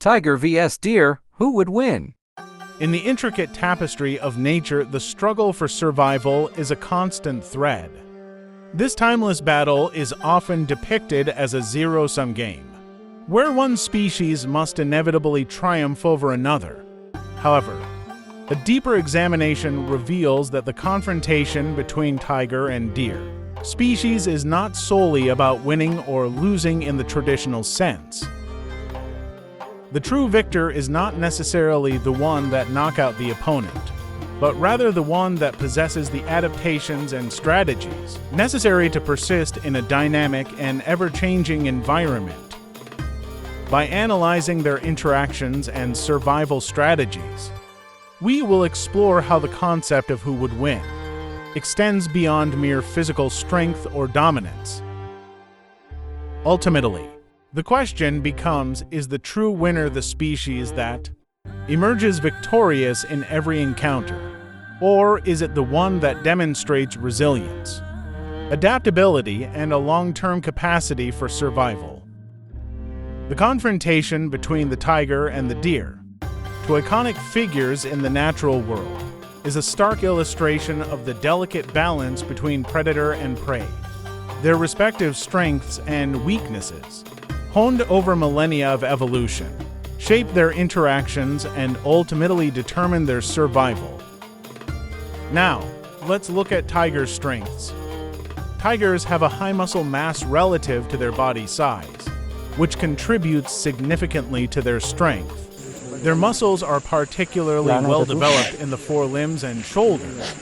Tiger vs. deer, who would win? In the intricate tapestry of nature, the struggle for survival is a constant thread. This timeless battle is often depicted as a zero-sum game, where one species must inevitably triumph over another. However, a deeper examination reveals that the confrontation between tiger and deer species is not solely about winning or losing in the traditional sense. The true victor is not necessarily the one that knocks out the opponent, but rather the one that possesses the adaptations and strategies necessary to persist in a dynamic and ever-changing environment. By analyzing their interactions and survival strategies, we will explore how the concept of who would win extends beyond mere physical strength or dominance. Ultimately, the question becomes, is the true winner the species that emerges victorious in every encounter, or is it the one that demonstrates resilience, adaptability, and a long-term capacity for survival? The confrontation between the tiger and the deer, two iconic figures in the natural world, is a stark illustration of the delicate balance between predator and prey. Their respective strengths and weaknesses, honed over millennia of evolution, shape their interactions and ultimately determine their survival. Now, let's look at tigers' strengths. Tigers have a high muscle mass relative to their body size, which contributes significantly to their strength. Their muscles are particularly well developed in the forelimbs and shoulders,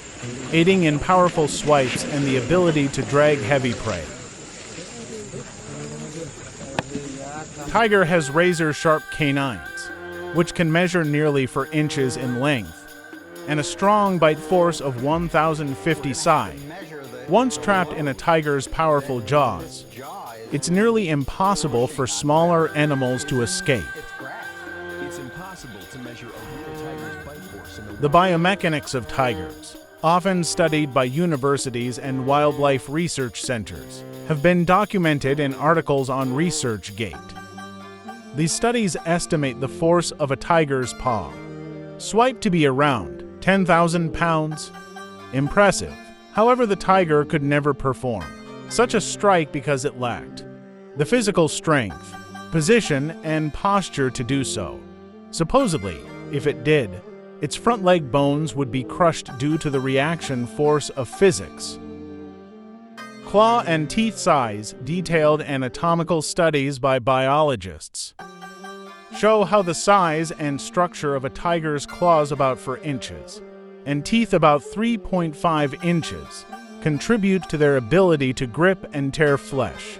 aiding in powerful swipes and the ability to drag heavy prey. Tiger has razor-sharp canines, which can measure nearly 4 inches in length, and a strong bite force of 1,050 psi. Once trapped in a tiger's powerful jaws, it's nearly impossible for smaller animals to escape. The biomechanics of tigers, often studied by universities and wildlife research centers, have been documented in articles on ResearchGate. These studies estimate the force of a tiger's paw, swipe to be around 10,000 pounds. Impressive. However, the tiger could never perform such a strike because it lacked the physical strength, position, and posture to do so. Supposedly, if it did, its front leg bones would be crushed due to the reaction force of physics. Claw and teeth size, detailed anatomical studies by biologists, show how the size and structure of a tiger's claws about 4 inches and teeth about 3.5 inches contribute to their ability to grip and tear flesh.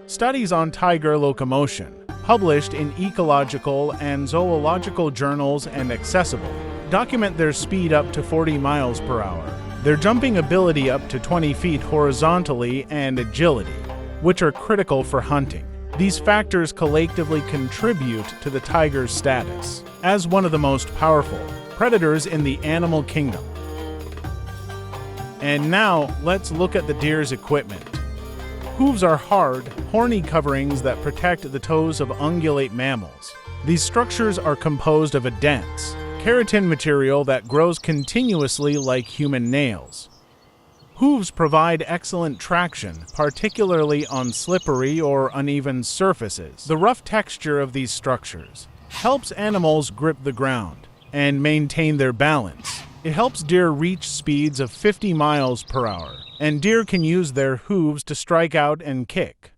Studies on tiger locomotion, published in ecological and zoological journals and accessible, document their speed up to 40 miles per hour, their jumping ability up to 20 feet horizontally, and agility, which are critical for hunting. These factors collectively contribute to the tiger's status as one of the most powerful predators in the animal kingdom. And now, let's look at the deer's equipment. Hooves are hard, horny coverings that protect the toes of ungulate mammals. These structures are composed of a dense, keratin material that grows continuously like human nails. Hooves provide excellent traction, particularly on slippery or uneven surfaces. The rough texture of these structures helps animals grip the ground and maintain their balance. It helps deer reach speeds of 50 miles per hour, and deer can use their hooves to strike out and kick.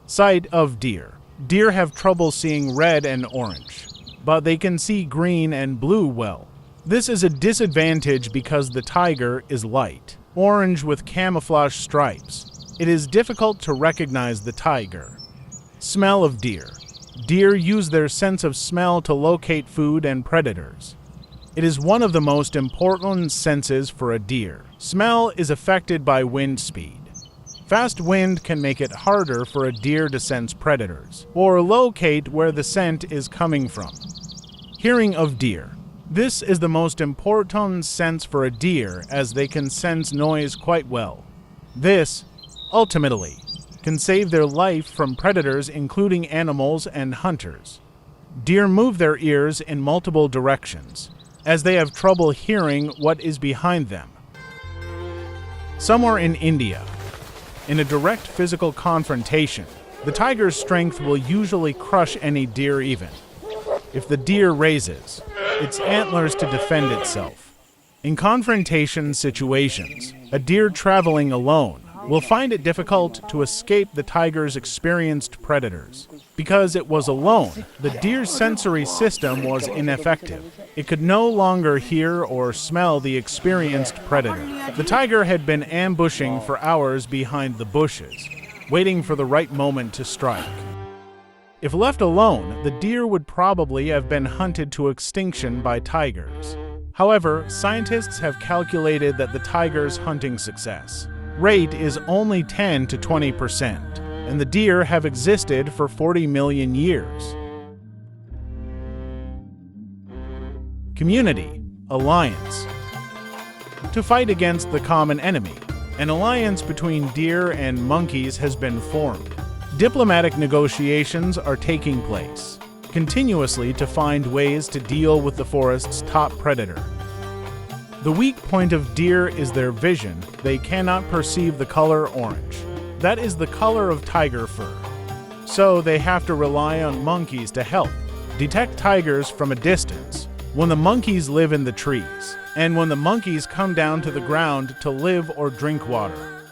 Sight of deer. Deer have trouble seeing red and orange, but they can see green and blue well. This is a disadvantage because the tiger is light, orange with camouflage stripes. It is difficult to recognize the tiger. Smell of deer. Deer use their sense of smell to locate food and predators. It is one of the most important senses for a deer. Smell is affected by wind speed. Fast wind can make it harder for a deer to sense predators or locate where the scent is coming from. Hearing of deer. This is the most important sense for a deer as they can sense noise quite well. This, ultimately, can save their life from predators including animals and hunters. Deer move their ears in multiple directions, as they have trouble hearing what is behind them. Somewhere in India, in a direct physical confrontation, the tiger's strength will usually crush any deer even if the deer raises its antlers to defend itself. In confrontation situations, a deer traveling alone will find it difficult to escape the tiger's experienced predators. Because it was alone, the deer's sensory system was ineffective. It could no longer hear or smell the experienced predator. The tiger had been ambushing for hours behind the bushes, waiting for the right moment to strike. If left alone, the deer would probably have been hunted to extinction by tigers. However, scientists have calculated that the tiger's hunting success rate is only 10 to 20%, and the deer have existed for 40 million years. Community, alliance. To fight against the common enemy, an alliance between deer and monkeys has been formed. Diplomatic negotiations are taking place continuously to find ways to deal with the forest's top predator. The weak point of deer is their vision. They cannot perceive the color orange. That is the color of tiger fur. So they have to rely on monkeys to help detect tigers from a distance when the monkeys live in the trees, and when the monkeys come down to the ground to live or drink water.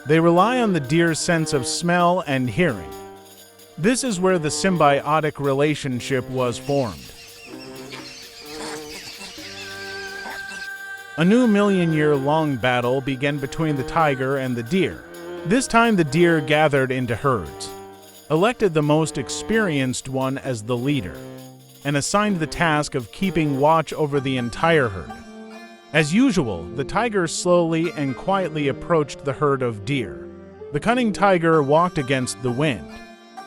They rely on the deer's sense of smell and hearing. This is where the symbiotic relationship was formed. A new million-year-long battle began between the tiger and the deer. This time the deer gathered into herds, elected the most experienced one as the leader, and assigned the task of keeping watch over the entire herd. As usual, the tiger slowly and quietly approached the herd of deer. The cunning tiger walked against the wind,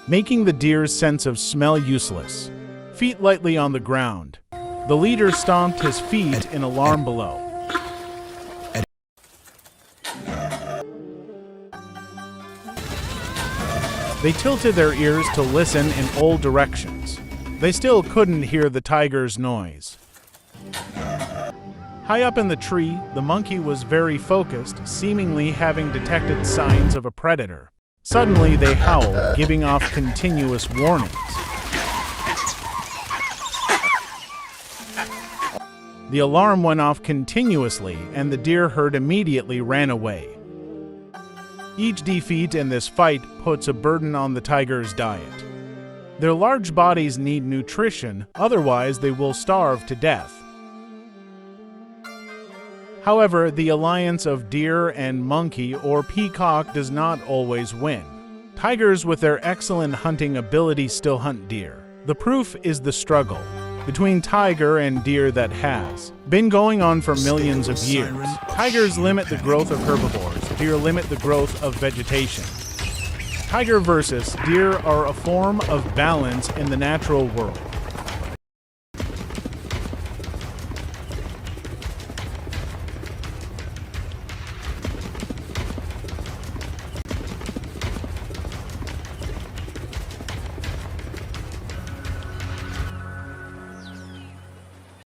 making the deer's sense of smell useless. Feet lightly on the ground, the leader stomped his feet in alarm below. They tilted their ears to listen in all directions. They still couldn't hear the tiger's noise. High up in the tree, the monkey was very focused, seemingly having detected signs of a predator. Suddenly, they howled, giving off continuous warnings. The alarm went off continuously, and the deer herd immediately ran away. Each defeat in this fight puts a burden on the tiger's diet. Their large bodies need nutrition, otherwise they will starve to death. However, the alliance of deer and monkey or peacock does not always win. Tigers with their excellent hunting ability still hunt deer. The proof is the struggle between tiger and deer that has been going on for millions of years. Tigers limit the growth of herbivores, deer limit the growth of vegetation. Tiger versus deer are a form of balance in the natural world.